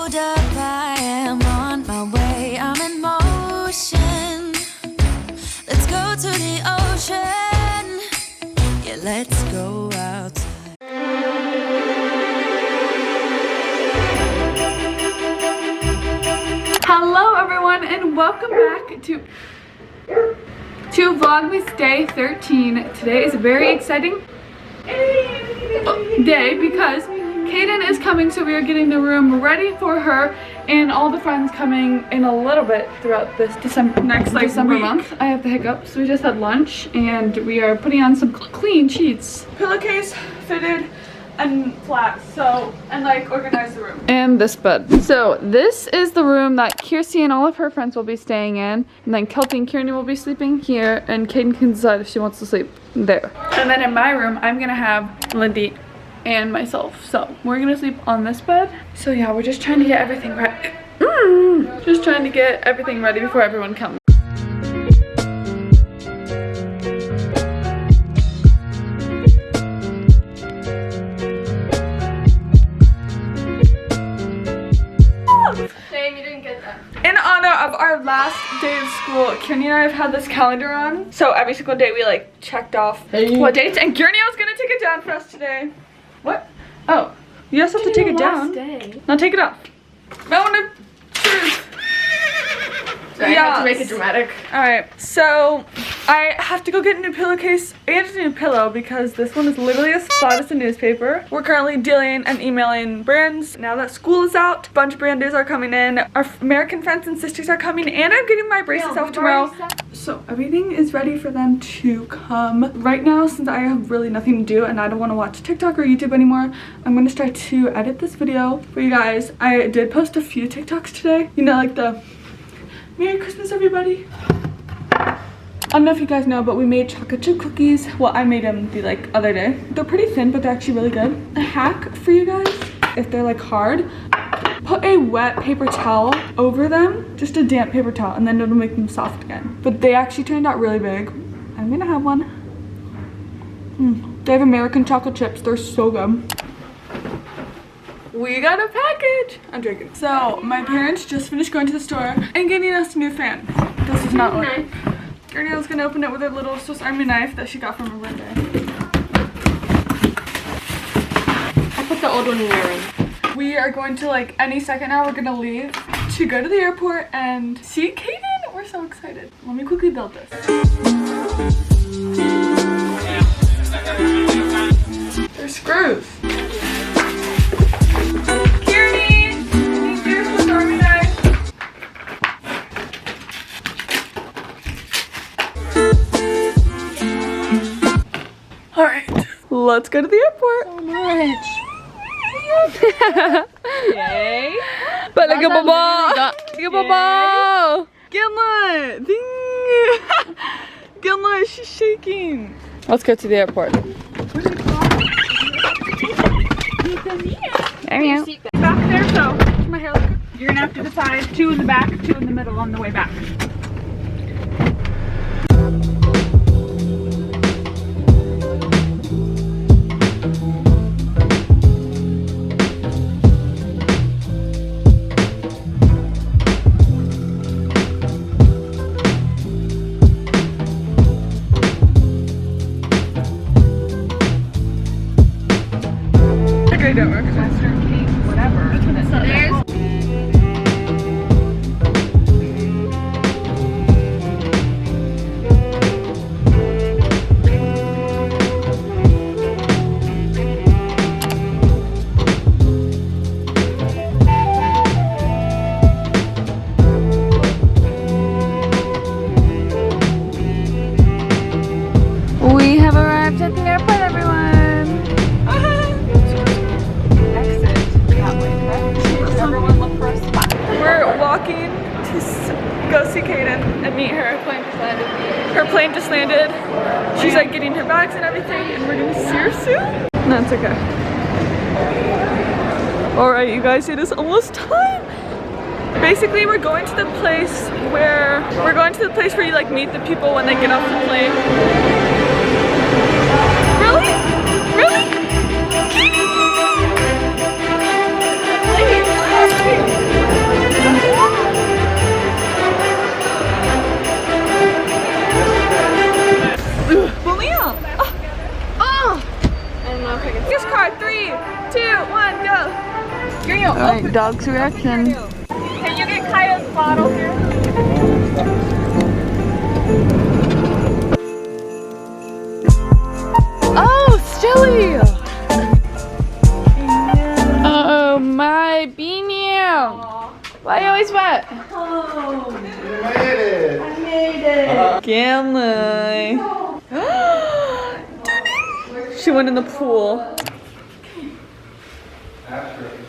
Hold up, I am on my way. I'm in motion. Let's go to the ocean. Yeah, let's go outside. Hello everyone and welcome back to Vlogmas Day 13. Today is a very exciting day because Kaiden is coming, so we are getting the room ready for her and all the friends coming in a little bit throughout this December month. I have the hiccups. We just had lunch and we are putting on some clean sheets. Pillowcase fitted and flat, so, and like organize the room. And this bed. So this is the room that Kirsty and all of her friends will be staying in. And then Kelty and Kieran will be sleeping here, and Kaiden can decide if she wants to sleep there. And then in my room, I'm gonna have Lindy and myself. So we're gonna sleep on this bed. So yeah, we're just trying to get everything ready. Just trying to get everything ready before everyone comes. In honor of our last day of school, Kieran and I have had this calendar on. So every single day we like checked off what dates, and Kieran was gonna take it down for us today. What? Oh, you just have to take it down. Now take it off. Moment of truth. Sorry, I have to make it dramatic. Alright, so I have to go get a new pillowcase and a new pillow because this one is literally as flat as a newspaper. We're currently dealing and emailing brands. Now that school is out, a bunch of brand deals are coming in. Our American friends and sisters are coming, and I'm getting my braces off tomorrow. So everything is ready for them to come. Right now, since I have really nothing to do and I don't want to watch TikTok or YouTube anymore, I'm going to start to edit this video for you guys. I did post a few TikToks today. You know, like the Merry Christmas, everybody. I don't know if you guys know, but we made chocolate chip cookies. Well, I made them the like other day. They're pretty thin, but they're actually really good. A hack for you guys, if they're like hard, put a wet paper towel over them, just a damp paper towel, and then it'll make them soft again. But they actually turned out really big. I'm gonna have one. They have American chocolate chips. They're so good. We got a package. I'm drinking. So my parents just finished going to the store and getting us a new fan. This is not what. Gurney's gonna open it with her little Swiss Army knife that she got from her birthday. I'll put the old one in your room. We are going to, like, any second now, we're gonna leave to go to the airport and see Kaiden. We're so excited. Let me quickly build this. There's screws. Let's go to the airport. So much. Yay. But look at Baba. Look at Baba. Gilma. Ding. Gilma, she's shaking. Let's go to the airport. There you go. Back there, so my hair look. You're gonna have to decide 2 in the back, 2 in the middle on the way back. Don't work. Western cake, whatever. We have arrived at the airport, everyone. We're walking to go see Kaiden and meet her. Her plane just landed. She's like getting her bags and everything, and we're gonna see her soon. No, it's okay. Alright, you guys, it is almost time. Basically, we're going to the place where you like meet the people when they get off the plane. Really? Really? Alright, dog's reaction. Can you get Kaya's bottle here? Oh, Stilly! Oh my beanie! Why are you always wet? You made it! Gamma. She went in the pool. After.